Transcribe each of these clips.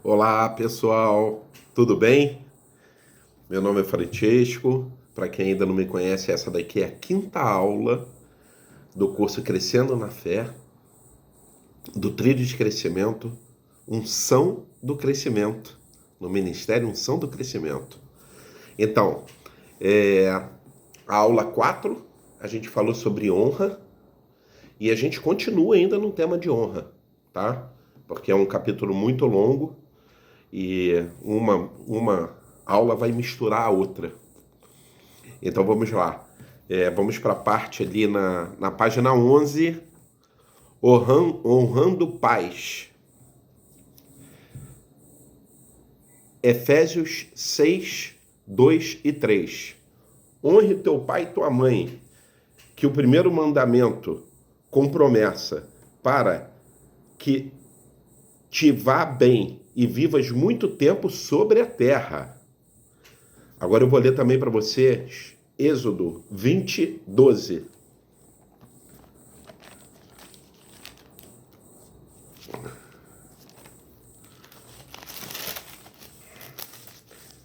Olá, pessoal, tudo bem? Meu nome é Francesco. Para quem ainda não me conhece, essa daqui é a quinta aula do curso Crescendo na Fé, do Trilho de Crescimento, Unção do Crescimento, no Ministério Unção do Crescimento. Então, a aula 4, a gente falou sobre honra e a gente continua ainda no tema de honra, tá? Porque é um capítulo muito longo e uma aula vai misturar a outra. Então vamos lá. Vamos para a parte ali na página 11, honrando pais. Efésios 6, 2 e 3. Honre teu pai e tua mãe, que o primeiro mandamento com promessa para que te vá bem e vivas muito tempo sobre a terra. Agora eu vou ler também para vocês Êxodo 20, 12.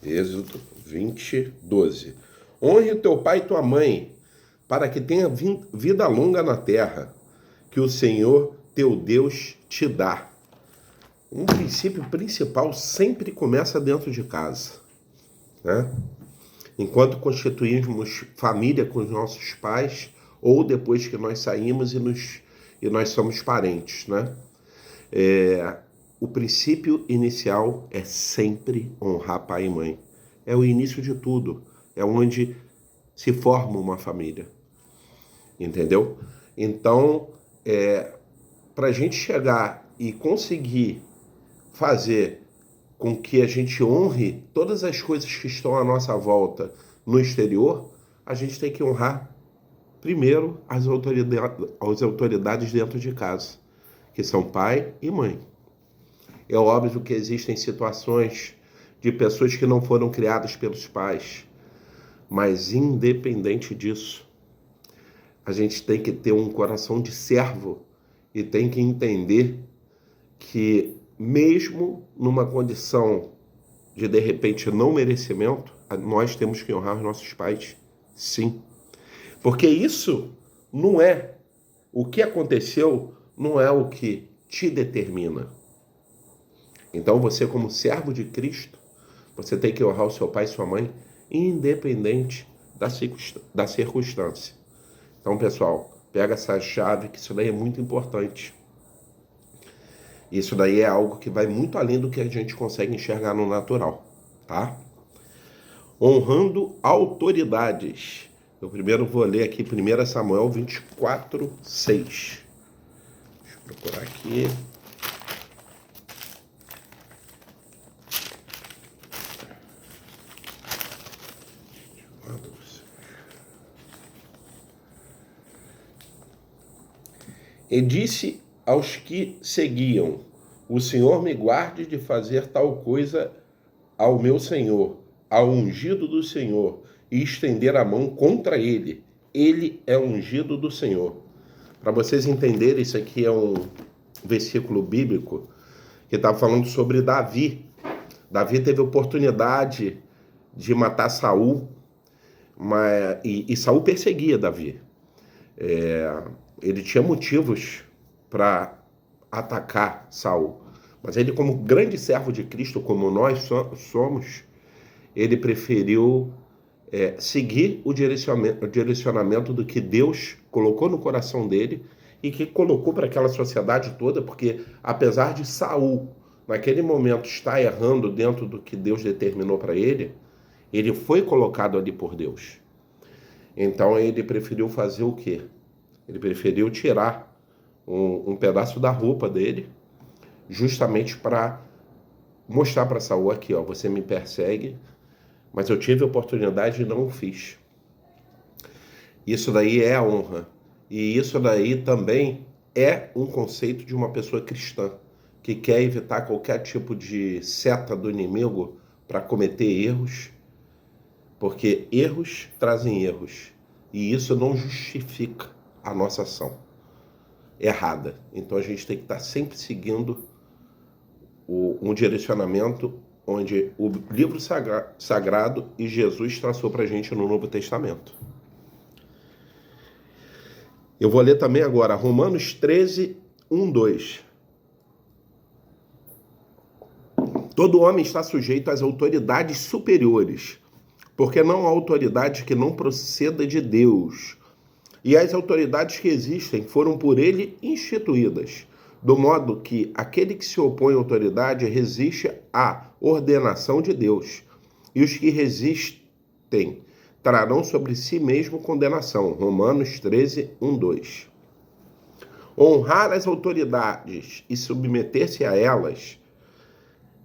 Êxodo 20, 12. Honre o teu pai e tua mãe, para que tenha vida longa na terra, que o Senhor teu Deus te dá. Um princípio principal sempre começa dentro de casa, né? Enquanto constituímos família com os nossos pais, ou depois que nós saímos e nós somos parentes, né? O princípio inicial é sempre honrar pai e mãe. É o início de tudo. É onde se forma uma família. Entendeu? Então, para a gente chegar e conseguir fazer com que a gente honre todas as coisas que estão à nossa volta no exterior, a gente tem que honrar primeiro as autoridades dentro de casa, que são pai e mãe. É óbvio que existem situações de pessoas que não foram criadas pelos pais, mas independente disso, a gente tem que ter um coração de servo e tem que entender que mesmo numa condição de repente não merecimento, nós temos que honrar os nossos pais, sim. Porque isso não é o que aconteceu, não é o que te determina. Então você, como servo de Cristo, você tem que honrar o seu pai e sua mãe, independente da circunstância. Então, pessoal, pega essa chave, que isso daí é muito importante. Isso daí é algo que vai muito além do que a gente consegue enxergar no natural, tá? Honrando autoridades. Eu primeiro vou ler aqui 1 Samuel 24, 6. Deixa eu procurar aqui. E disse aos que seguiam: o Senhor me guarde de fazer tal coisa ao meu Senhor, ao ungido do Senhor, e estender a mão contra ele. Ele é ungido do Senhor. Para vocês entenderem, isso aqui é um versículo bíblico que está falando sobre Davi. Davi teve oportunidade de matar Saul, e Saul perseguia Davi. Ele tinha motivos para atacar Saul, mas ele, como grande servo de Cristo, como nós somos, ele preferiu seguir o direcionamento do que Deus colocou no coração dele e que colocou para aquela sociedade toda, porque apesar de Saul, naquele momento, estar errando dentro do que Deus determinou para ele, ele foi colocado ali por Deus. Então ele preferiu fazer o quê? Ele preferiu tirar um pedaço da roupa dele, justamente para mostrar para Saul aqui, ó, você me persegue, mas eu tive a oportunidade e não o fiz. Isso daí é a honra. E isso daí também é um conceito de uma pessoa cristã, que quer evitar qualquer tipo de seta do inimigo para cometer erros, porque erros trazem erros. E isso não justifica a nossa ação errada. Então a gente tem que estar sempre seguindo um direcionamento onde o livro sagrado e Jesus traçou para a gente no Novo Testamento. Eu vou ler também agora Romanos 13, 1, 2. Todo homem está sujeito às autoridades superiores, porque não há autoridade que não proceda de Deus. E as autoridades que existem foram por ele instituídas, do modo que aquele que se opõe à autoridade resiste à ordenação de Deus. E os que resistem trarão sobre si mesmo condenação. Romanos 13, 1, 2. Honrar as autoridades e submeter-se a elas,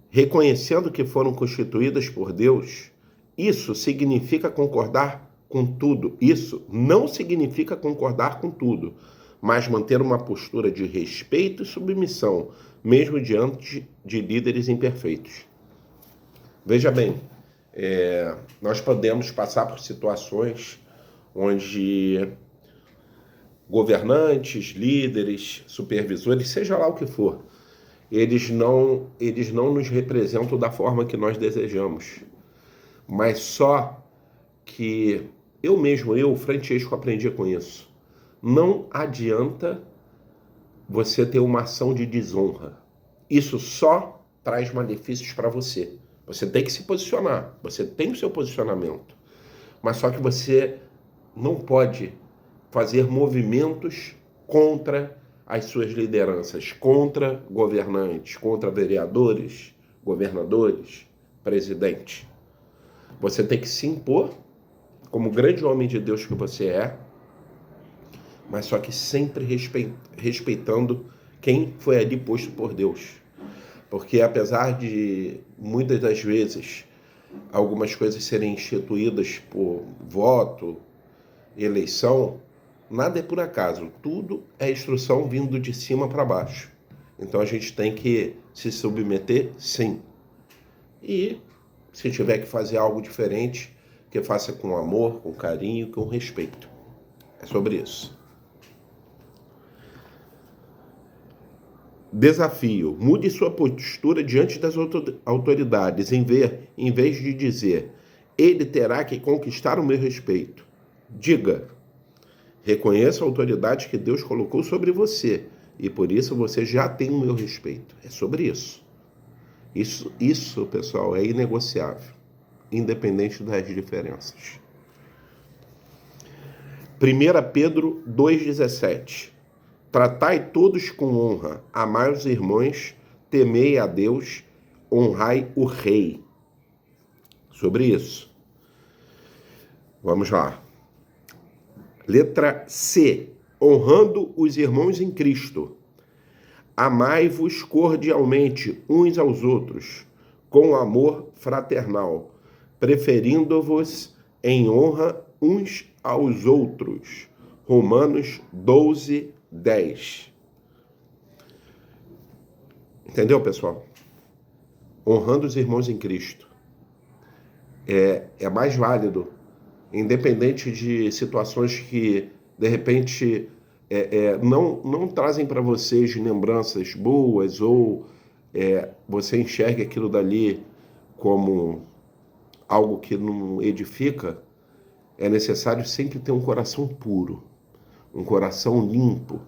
reconhecendo que foram constituídas por Deus, isso significa concordar com tudo. Isso não significa concordar com tudo, mas manter uma postura de respeito e submissão, mesmo diante de líderes imperfeitos. Veja bem, nós podemos passar por situações onde governantes, líderes, supervisores, seja lá o que for, eles não nos representam da forma que nós desejamos. Mas só que eu, Francesco, aprendi com isso. Não adianta você ter uma ação de desonra. Isso só traz malefícios para você. Você tem que se posicionar. Você tem o seu posicionamento. Mas só que você não pode fazer movimentos contra as suas lideranças, contra governantes, contra vereadores, governadores, presidente. Você tem que se impor como grande homem de Deus que você é, mas só que sempre respeitando quem foi ali posto por Deus. Porque apesar de muitas das vezes algumas coisas serem instituídas por voto, eleição, nada é por acaso, tudo é instrução vindo de cima para baixo. Então a gente tem que se submeter, sim. E se tiver que fazer algo diferente, que faça com amor, com carinho, com respeito. É sobre isso. Desafio. Mude sua postura diante das autoridades, em vez de dizer, ele terá que conquistar o meu respeito. Diga, reconheça a autoridade que Deus colocou sobre você, e por isso você já tem o meu respeito. É sobre isso. Isso, pessoal, é inegociável, independente das diferenças. 1 Pedro 2,17. Tratai todos com honra, amai os irmãos, temei a Deus, honrai o rei. Sobre isso. Vamos lá. Letra C. Honrando os irmãos em Cristo. Amai-vos cordialmente uns aos outros, com amor fraternal, preferindo-vos em honra uns aos outros. Romanos 12, 10. Entendeu, pessoal? Honrando os irmãos em Cristo. É mais válido, independente de situações que, de repente, não trazem para vocês lembranças boas ou você enxerga aquilo dali como algo que não edifica. É necessário sempre ter um coração puro, um coração limpo,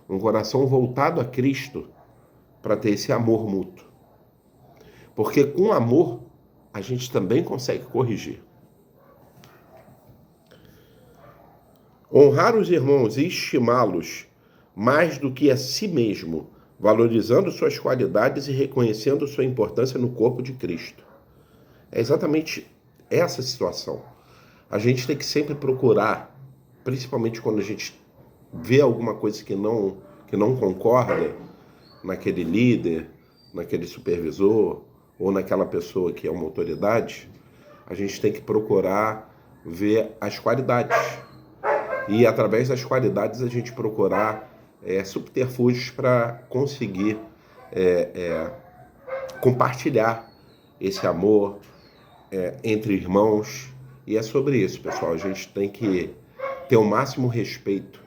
um coração voltado a Cristo para ter esse amor mútuo. Porque com amor a gente também consegue corrigir. Honrar os irmãos e estimá-los mais do que a si mesmo, valorizando suas qualidades e reconhecendo sua importância no corpo de Cristo. É exatamente essa situação. A gente tem que sempre procurar, principalmente quando a gente vê alguma coisa que não concorda naquele líder, naquele supervisor ou naquela pessoa que é uma autoridade, a gente tem que procurar ver as qualidades. E através das qualidades a gente procurar subterfúgios para conseguir compartilhar esse amor entre irmãos. E é sobre isso, pessoal. A gente tem que ter o máximo respeito,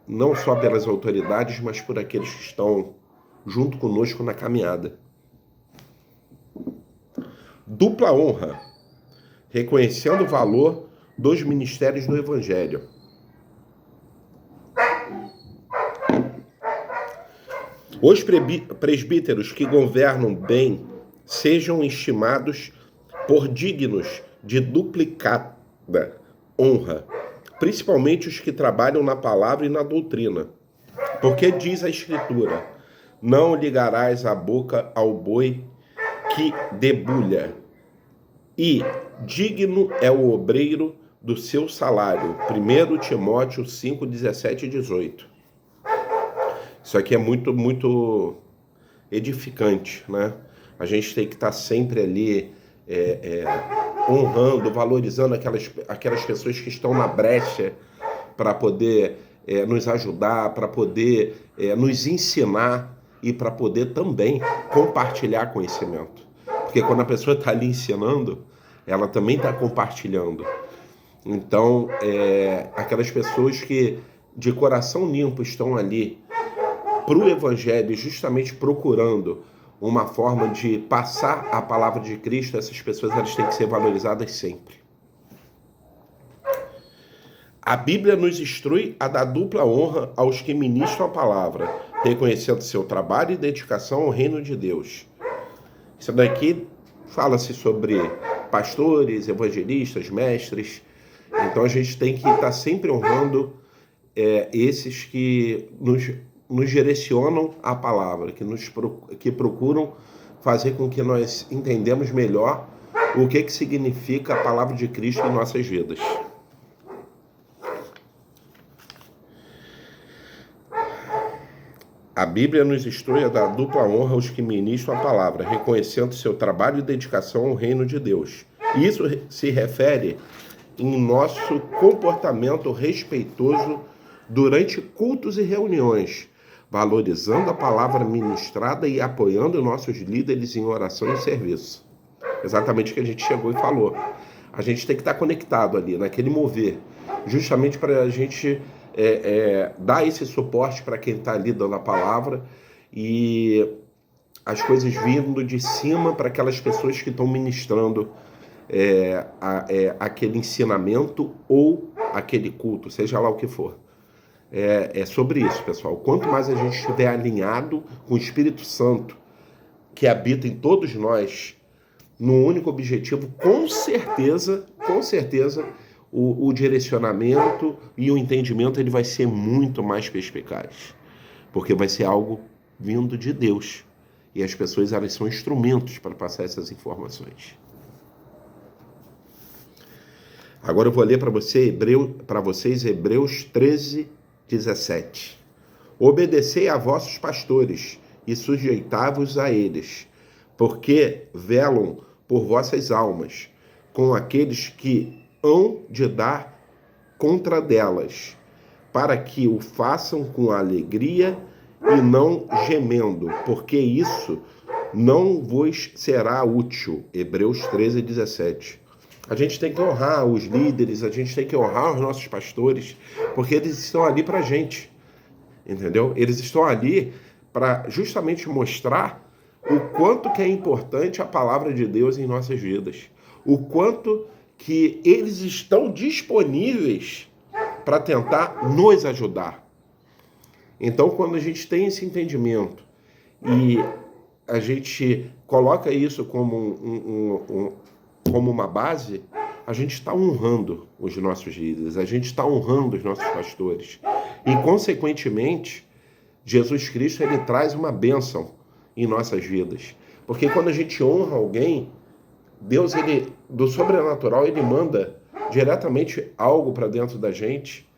não só pelas autoridades, mas por aqueles que estão junto conosco na caminhada. Dupla honra, reconhecendo o valor dos ministérios do Evangelho. Os presbíteros que governam bem sejam estimados por dignos de duplicada honra, principalmente os que trabalham na palavra e na doutrina. Porque diz a Escritura: não ligarás a boca ao boi que debulha, e digno é o obreiro do seu salário. 1 Timóteo 5, 17 e 18. Isso aqui é muito edificante, né? A gente tem que estar sempre ali honrando, valorizando aquelas pessoas que estão na brecha para poder nos ajudar, para poder nos ensinar e para poder também compartilhar conhecimento. Porque quando a pessoa está ali ensinando, ela também está compartilhando. Então, aquelas pessoas que de coração limpo estão ali para o Evangelho, justamente procurando uma forma de passar a palavra de Cristo, essas pessoas elas têm que ser valorizadas sempre. A Bíblia nos instrui a dar dupla honra aos que ministram a palavra, reconhecendo seu trabalho e dedicação ao reino de Deus. Isso daqui fala-se sobre pastores, evangelistas, mestres. Então a gente tem que estar sempre honrando esses que nos direcionam a palavra, que procuram fazer com que nós entendamos melhor o que significa a palavra de Cristo em nossas vidas. A Bíblia nos instrui a dar dupla honra aos que ministram a palavra, reconhecendo seu trabalho e dedicação ao reino de Deus. Isso se refere em nosso comportamento respeitoso durante cultos e reuniões, valorizando a palavra ministrada e apoiando nossos líderes em oração e serviço. Exatamente o que a gente chegou e falou. A gente tem que estar conectado ali, naquele mover, justamente para a gente dar esse suporte para quem está ali dando a palavra e as coisas vindo de cima para aquelas pessoas que estão ministrando aquele ensinamento ou aquele culto, seja lá o que for. É sobre isso, pessoal. Quanto mais a gente estiver alinhado com o Espírito Santo, que habita em todos nós, no único objetivo, com certeza, o direcionamento e o entendimento ele vai ser muito mais perspicaz. Porque vai ser algo vindo de Deus. E as pessoas elas são instrumentos para passar essas informações. Agora eu vou ler para vocês Hebreus 13, 17. Obedecei a vossos pastores e sujeitai-vos a eles, porque velam por vossas almas, com aqueles que hão de dar contra delas, para que o façam com alegria e não gemendo, porque isso não vos será útil. Hebreus 13, 17. A gente tem que honrar os líderes, a gente tem que honrar os nossos pastores, porque eles estão ali para a gente, entendeu? Eles estão ali para justamente mostrar o quanto que é importante a palavra de Deus em nossas vidas, o quanto que eles estão disponíveis para tentar nos ajudar. Então, quando a gente tem esse entendimento e a gente coloca isso como como uma base, a gente está honrando os nossos líderes, a gente está honrando os nossos pastores. E, consequentemente, Jesus Cristo ele traz uma bênção em nossas vidas. Porque quando a gente honra alguém, Deus, do sobrenatural, ele manda diretamente algo para dentro da gente,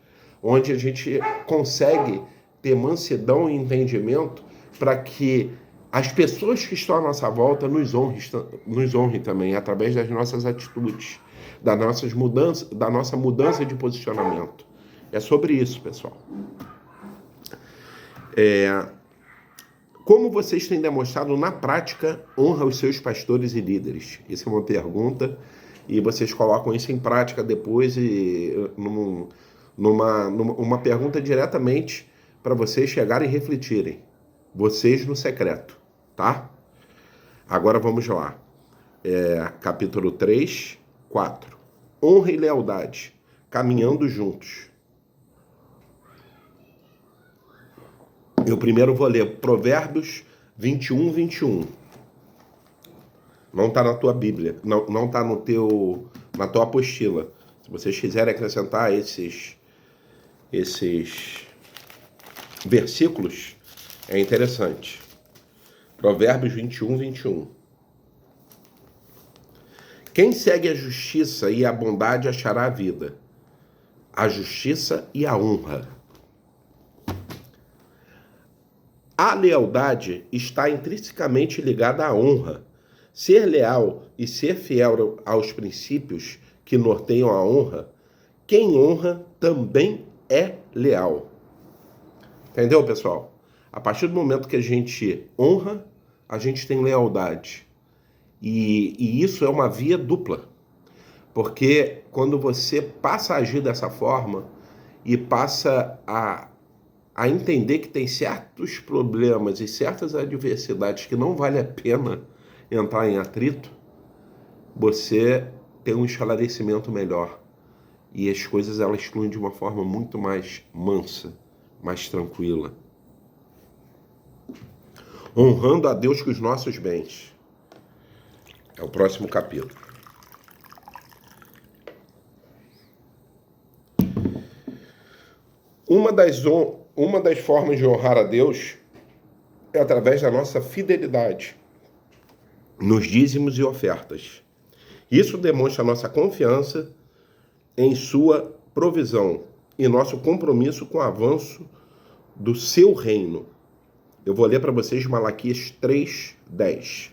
onde a gente consegue ter mansidão e entendimento para que as pessoas que estão à nossa volta nos honrem também, através das nossas atitudes, da nossa mudança de posicionamento. É sobre isso, pessoal. Como vocês têm demonstrado na prática honra os seus pastores e líderes? Essa é uma pergunta, e vocês colocam isso em prática depois, numa pergunta diretamente para vocês chegarem e refletirem. vocês no secreto, tá? Agora vamos lá. Capítulo 3, 4. Honra e lealdade, caminhando juntos. Eu primeiro vou ler Provérbios 21, 21. Não está na tua Bíblia, não está na tua apostila. Se vocês quiserem acrescentar esses versículos, é interessante. Provérbios 21, 21. Quem segue a justiça e a bondade achará a vida, a justiça e a honra. A lealdade está intrinsecamente ligada à honra. Ser leal e ser fiel aos princípios que norteiam a honra, quem honra também é leal. Entendeu, pessoal? A partir do momento que a gente honra, a gente tem lealdade. E isso é uma via dupla. Porque quando você passa a agir dessa forma e passa a entender que tem certos problemas e certas adversidades que não vale a pena entrar em atrito, você tem um esclarecimento melhor. E as coisas elas fluem de uma forma muito mais mansa, mais tranquila. Honrando a Deus com os nossos bens. É o próximo capítulo. Uma das formas de honrar a Deus é através da nossa fidelidade nos dízimos e ofertas. Isso demonstra a nossa confiança em sua provisão e nosso compromisso com o avanço do seu reino. Eu vou ler para vocês Malaquias 3:10.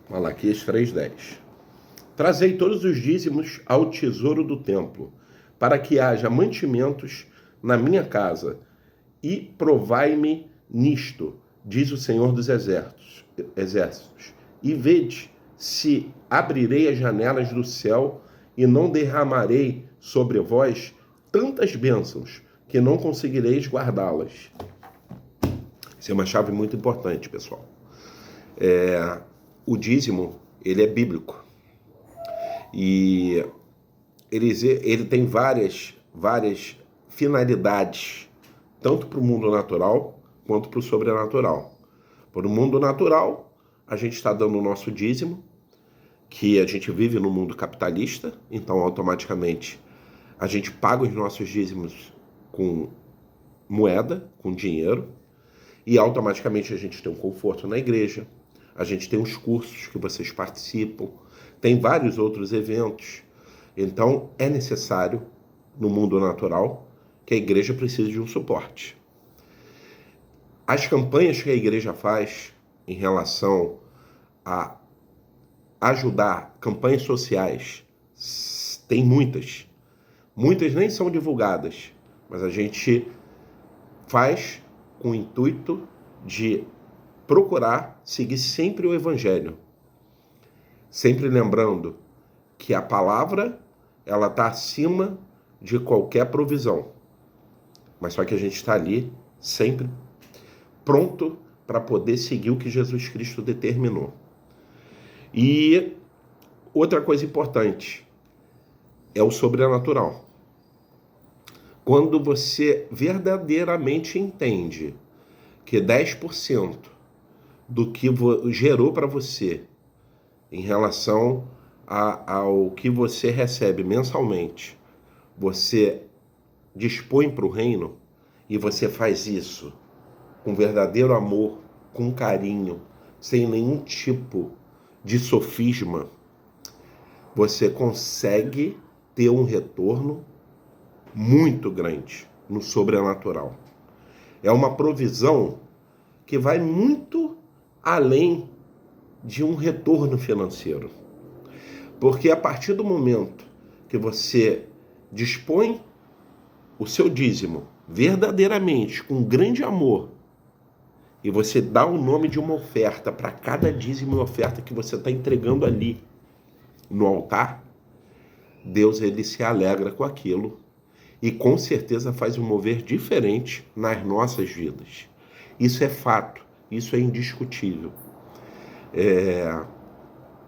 Malaquias 3:10. Trazei todos os dízimos ao tesouro do templo, para que haja mantimentos na minha casa, e provai-me nisto, diz o Senhor dos exércitos, e vede se abrirei as janelas do céu e não derramarei sobre vós tantas bênçãos que não conseguireis guardá-las. Isso é uma chave muito importante, pessoal. O dízimo, ele é bíblico. E ele tem várias finalidades, tanto para o mundo natural quanto para o sobrenatural. Para o mundo natural, a gente está dando o nosso dízimo, que a gente vive no mundo capitalista, então automaticamente a gente paga os nossos dízimos com moeda, com dinheiro, e automaticamente a gente tem um conforto na igreja, a gente tem os cursos que vocês participam, tem vários outros eventos. Então é necessário, no mundo natural, que a igreja precise de um suporte. As campanhas que a igreja faz em relação a ajudar, campanhas sociais, tem muitas. Muitas nem são divulgadas, mas a gente faz com o intuito de procurar seguir sempre o Evangelho. Sempre lembrando que a palavra, ela está acima de qualquer provisão. Mas só que a gente está ali sempre pronto para poder seguir o que Jesus Cristo determinou. E outra coisa importante é o sobrenatural. Quando você verdadeiramente entende que 10% do que gerou para você em relação ao que você recebe mensalmente, você dispõe para o reino, e você faz isso com verdadeiro amor, com carinho, sem nenhum tipo de sofisma, você consegue ter um retorno muito grande no sobrenatural. É uma provisão que vai muito além de um retorno financeiro. Porque a partir do momento que você dispõe o seu dízimo verdadeiramente, com grande amor, e você dá o nome de uma oferta para cada dízimo e oferta que você está entregando ali no altar, Deus ele se alegra com aquilo e com certeza faz um mover diferente nas nossas vidas. Isso é fato, isso é indiscutível.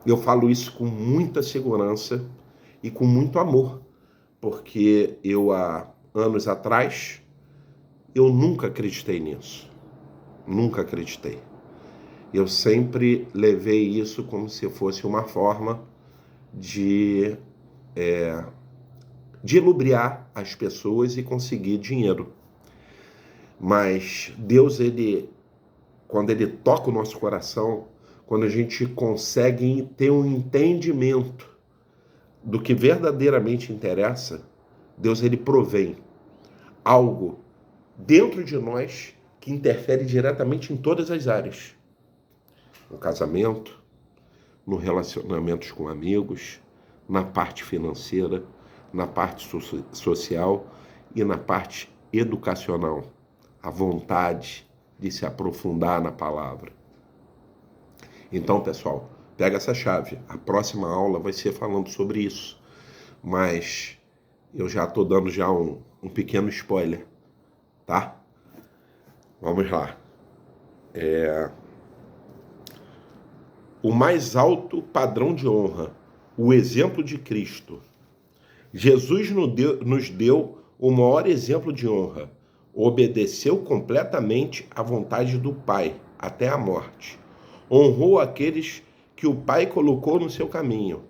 Eu falo isso com muita segurança e com muito amor, porque eu há anos atrás, eu nunca acreditei nisso. Nunca acreditei. Eu sempre levei isso como se fosse uma forma de lubriar as pessoas e conseguir dinheiro. Mas Deus, quando ele toca o nosso coração, quando a gente consegue ter um entendimento do que verdadeiramente interessa, Deus ele provém algo dentro de nós que interfere diretamente em todas as áreas. No casamento, no relacionamentos com amigos, na parte financeira, na parte social e na parte educacional. A vontade de se aprofundar na palavra. Então, pessoal, pega essa chave. A próxima aula vai ser falando sobre isso. Mas eu já estou dando já um pequeno spoiler, tá? Vamos lá. O mais alto padrão de honra, o exemplo de Cristo. Jesus nos deu o maior exemplo de honra. Obedeceu completamente à vontade do Pai, até a morte. Honrou aqueles que o Pai colocou no seu caminho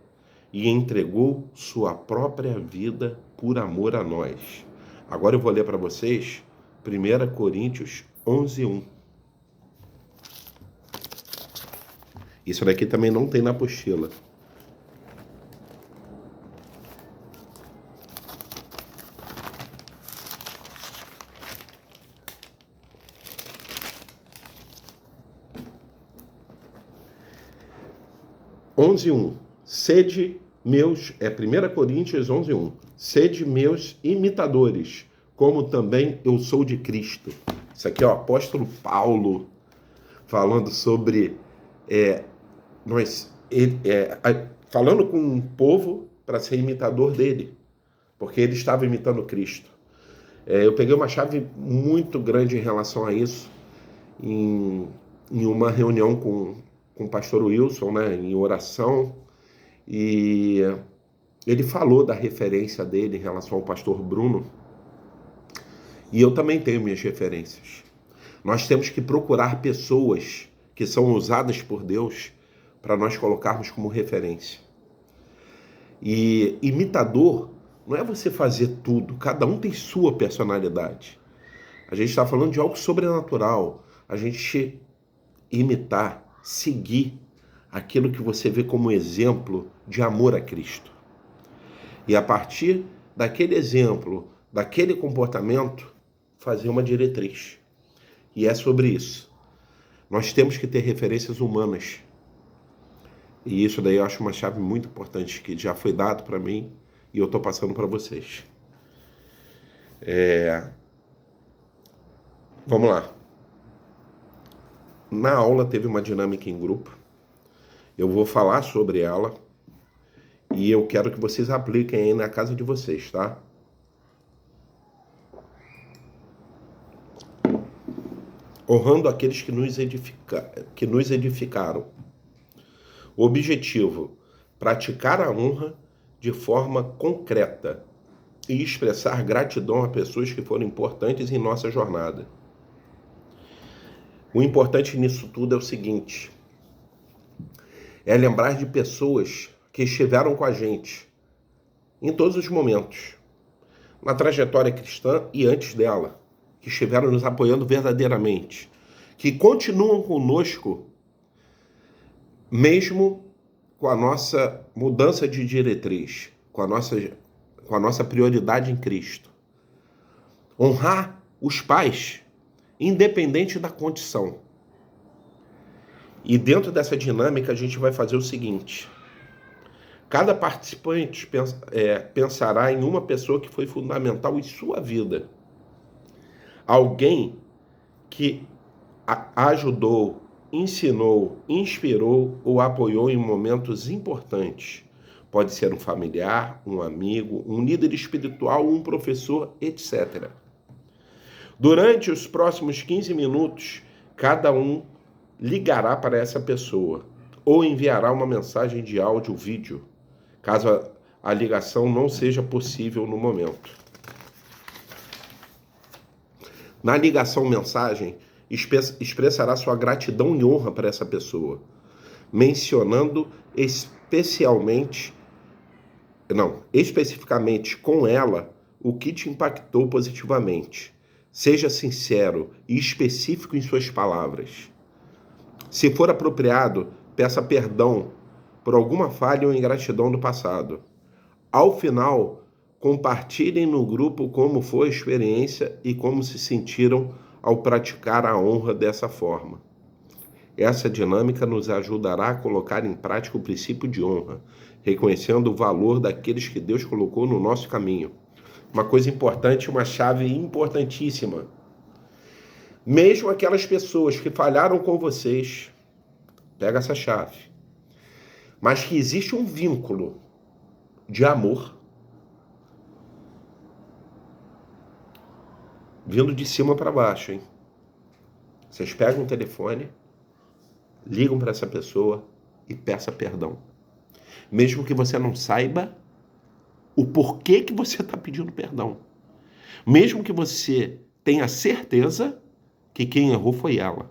e entregou sua própria vida por amor a nós. Agora eu vou ler para vocês 1 Coríntios 11:1. Isso daqui também não tem na apostila. Sede meus, 1 Coríntios 11:1. Sede meus imitadores, como também eu sou de Cristo. Isso aqui é o apóstolo Paulo falando sobre falando com um povo para ser imitador dele, porque ele estava imitando Cristo. Eu peguei uma chave muito grande em relação a isso em uma reunião com o pastor Wilson, né, em oração, e ele falou da referência dele em relação ao pastor Bruno, e eu também tenho minhas referências. Nós temos que procurar pessoas que são usadas por Deus para nós colocarmos como referência. E imitador não é você fazer tudo, cada um tem sua personalidade. A gente está falando de algo sobrenatural, a gente imitar, seguir aquilo que você vê como exemplo de amor a Cristo. E a partir daquele exemplo, daquele comportamento, fazer uma diretriz. E é sobre isso. Nós temos que ter referências humanas. E isso daí eu acho uma chave muito importante que já foi dado para mim e eu estou passando para vocês. Vamos lá. Na aula teve uma dinâmica em grupo. Eu vou falar sobre ela e eu quero que vocês apliquem aí na casa de vocês, tá? Honrando aqueles que nos edificaram. O objetivo: praticar a honra de forma concreta e expressar gratidão a pessoas que foram importantes em nossa jornada. O importante nisso tudo é o seguinte: é lembrar de pessoas que estiveram com a gente em todos os momentos, na trajetória cristã e antes dela, que estiveram nos apoiando verdadeiramente, que continuam conosco mesmo com a nossa mudança de diretriz, com a nossa prioridade em Cristo. Honrar os pais, independente da condição. E dentro dessa dinâmica a gente vai fazer o seguinte: cada participante pensará em uma pessoa que foi fundamental em sua vida. Alguém que ajudou, ensinou, inspirou ou apoiou em momentos importantes. Pode ser um familiar, um amigo, um líder espiritual, um professor, etc. Durante os próximos 15 minutos, cada um ligará para essa pessoa ou enviará uma mensagem de áudio ou vídeo, caso a ligação não seja possível no momento. Na ligação mensagem, expressará sua gratidão e honra para essa pessoa, mencionando especificamente com ela o que te impactou positivamente. Seja sincero e específico em suas palavras. Se for apropriado, peça perdão por alguma falha ou ingratidão do passado. Ao final, compartilhem no grupo como foi a experiência e como se sentiram ao praticar a honra dessa forma. Essa dinâmica nos ajudará a colocar em prática o princípio de honra, reconhecendo o valor daqueles que Deus colocou no nosso caminho. Uma coisa importante, uma chave importantíssima. Mesmo aquelas pessoas que falharam com vocês, pega essa chave, mas que existe um vínculo de amor vindo de cima para baixo, hein? Vocês pegam o telefone, ligam para essa pessoa e peça perdão. Mesmo que você não saiba o porquê que você está pedindo perdão. Mesmo que você tenha certeza que quem errou foi ela.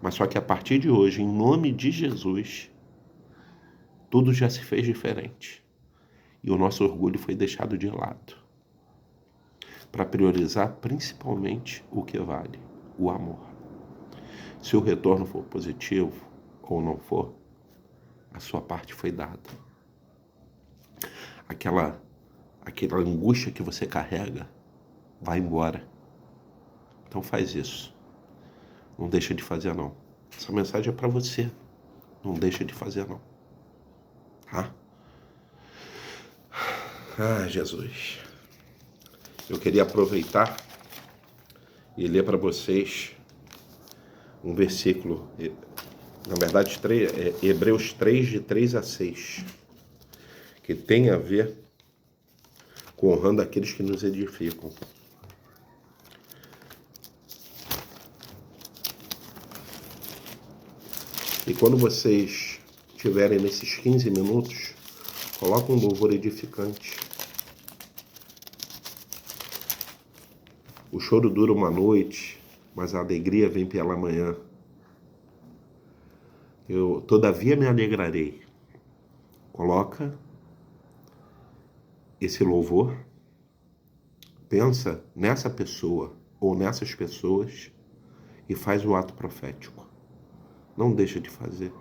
Mas só que a partir de hoje, em nome de Jesus, tudo já se fez diferente. E o nosso orgulho foi deixado de lado. Para priorizar principalmente o que vale, o amor. Se o retorno for positivo ou não for, a sua parte foi dada. Aquela angústia que você carrega vai embora. Então faz isso. Não deixa de fazer não. Essa mensagem é para você. Não deixa de fazer não. Tá? Ah, Jesus. Eu queria aproveitar e ler para vocês um versículo, na verdade, Hebreus 3, de 3 a 6, que tem a ver com honrando aqueles que nos edificam. E quando vocês estiverem nesses 15 minutos, coloca um louvor edificante. O choro dura uma noite, mas a alegria vem pela manhã. Eu, todavia, me alegrarei. Coloca esse louvor, pensa nessa pessoa ou nessas pessoas e faz o ato profético. Não deixa de fazer.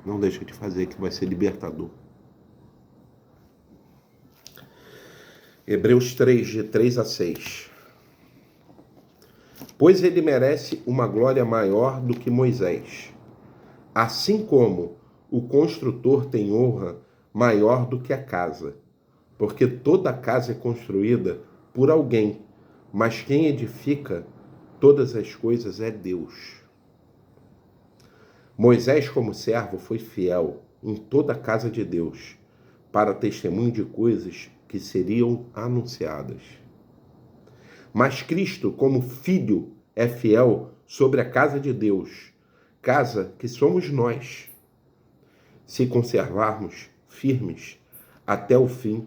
Não deixa de fazer, que vai ser libertador. Hebreus 3, de 3 a 6. Pois ele merece uma glória maior do que Moisés, assim como o construtor tem honra maior do que a casa, porque toda casa é construída por alguém, mas quem edifica todas as coisas é Deus. Moisés, como servo, foi fiel em toda a casa de Deus, para testemunho de coisas que seriam anunciadas. Mas Cristo, como Filho, é fiel sobre a casa de Deus, casa que somos nós, se conservarmos firmes até o fim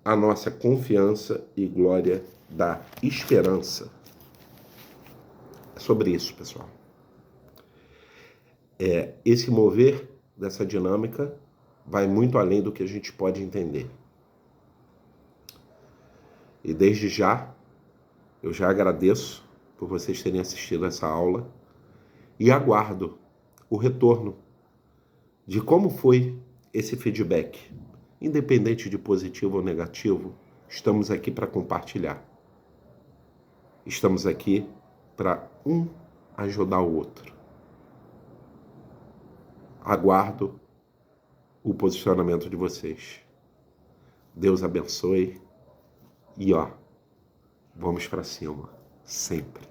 a nossa confiança e glória da esperança. É sobre isso, pessoal. Esse mover dessa dinâmica vai muito além do que a gente pode entender. E desde já, eu já agradeço por vocês terem assistido essa aula e aguardo o retorno de como foi esse feedback. Independente de positivo ou negativo, estamos aqui para compartilhar. Estamos aqui para um ajudar o outro. Aguardo o posicionamento de vocês. Deus abençoe e vamos para cima, sempre.